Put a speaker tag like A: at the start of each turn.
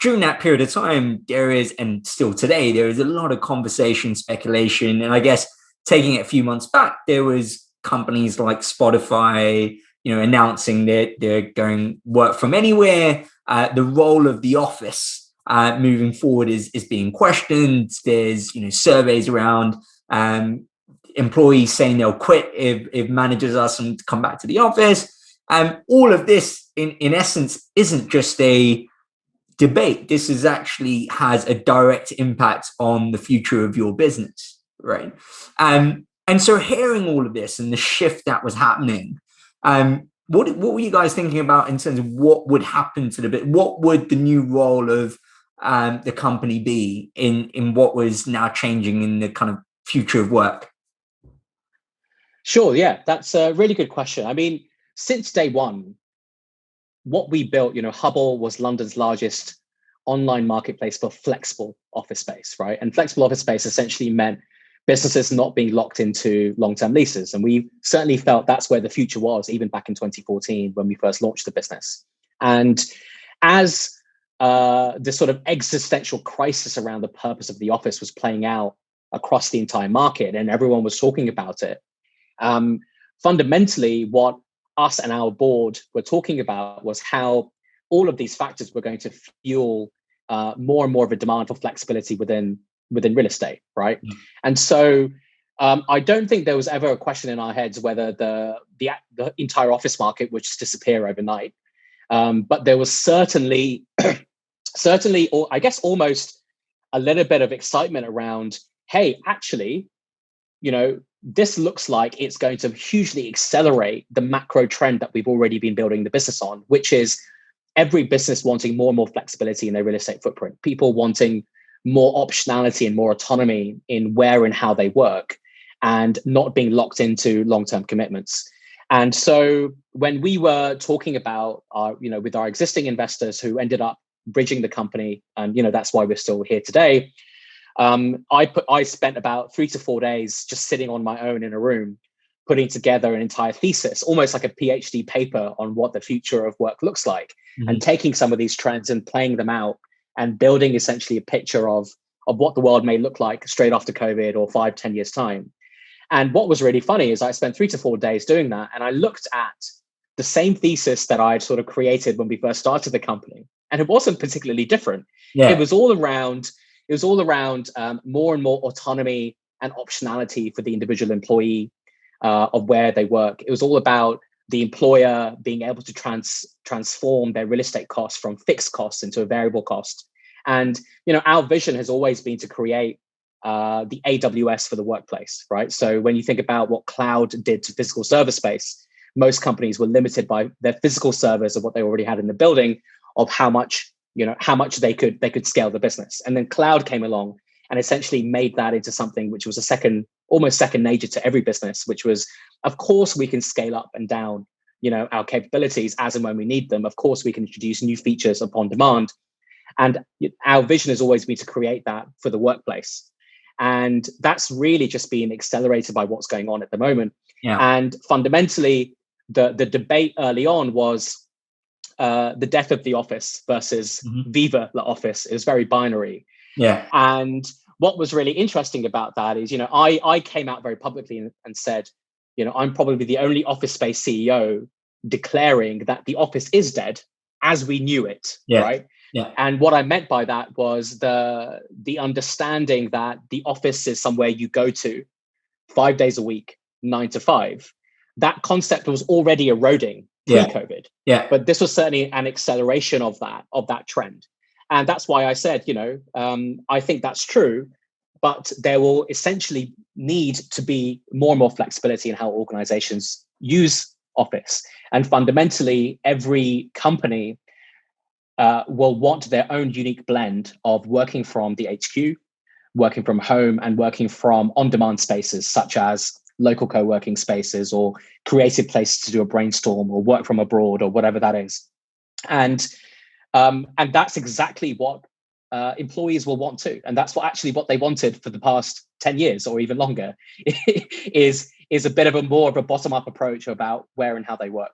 A: during that period of time, there is, and still today, there is a lot of conversation, speculation. And I guess taking it a few months back, there was companies like Spotify, announcing that they're going work from anywhere. The role of the office moving forward is being questioned. There's, surveys around employees saying they'll quit if managers ask them to come back to the office. All of this, in essence, isn't just a debate. This is actually has a direct impact on the future of your business, right? And so hearing all of this and the shift that was happening, what were you guys thinking about in terms of what would happen to the bit? What would the new role of the company be in what was now changing in the kind of future of work?
B: Sure, yeah, that's a really good question. I mean, since day one, what we built, Hubble was London's largest online marketplace for flexible office space, right? And flexible office space essentially meant businesses not being locked into long-term leases. And we certainly felt that's where the future was, even back in 2014 when we first launched the business. And as the sort of existential crisis around the purpose of the office was playing out across the entire market and everyone was talking about it, fundamentally what us and our board were talking about was how all of these factors were going to fuel more and more of a demand for flexibility within real estate, right? Mm. And so I don't think there was ever a question in our heads whether the entire office market would just disappear overnight. But there was certainly, or I guess almost a little bit of excitement around, hey, actually, this looks like it's going to hugely accelerate the macro trend that we've already been building the business on, which is every business wanting more and more flexibility in their real estate footprint, people wanting more optionality and more autonomy in where and how they work and not being locked into long-term commitments. And so when we were talking about with our existing investors who ended up bridging the company, and that's why we're still here today, I spent about 3 to 4 days just sitting on my own in a room, putting together an entire thesis, almost like a PhD paper on what the future of work looks like, and taking some of these trends and playing them out and building essentially a picture of what the world may look like straight after COVID or 5-10 years time. And what was really funny is I spent 3 to 4 days doing that. And I looked at the same thesis that I'd sort of created when we first started the company. And it wasn't particularly different. Yeah. It was all around more and more autonomy and optionality for the individual employee of where they work. It was all about the employer being able to transform their real estate costs from fixed costs into a variable cost. And our vision has always been to create the AWS for the workplace, right? So when you think about what cloud did to physical server space, most companies were limited by their physical servers of what they already had in the building, of how much they could scale the business. And then cloud came along and essentially made that into something which was almost second nature to every business, which was, of course, we can scale up and down, our capabilities as and when we need them. Of course, we can introduce new features upon demand. And our vision has always been to create that for the workplace. And that's really just being accelerated by what's going on at the moment. Yeah. And fundamentally, the debate early on was the death of the office versus Viva la office. It was very binary. Yeah. And what was really interesting about that is, I came out very publicly and said, I'm probably the only office space CEO declaring that the office is dead as we knew it, right? Yeah. And what I meant by that was the understanding that the office is somewhere you go to 5 days a week, 9 to 5. That concept was already eroding pre-COVID. Yeah. But this was certainly an acceleration of that trend. And that's why I said, I think that's true, but there will essentially need to be more and more flexibility in how organizations use office. And fundamentally, every company will want their own unique blend of working from the HQ, working from home, and working from on-demand spaces such as local co-working spaces or creative places to do a brainstorm or work from abroad or whatever that is. And that's exactly what employees will want too. And that's what they wanted for the past 10 years or even longer is a bit of more of a bottom-up approach about where and how they work.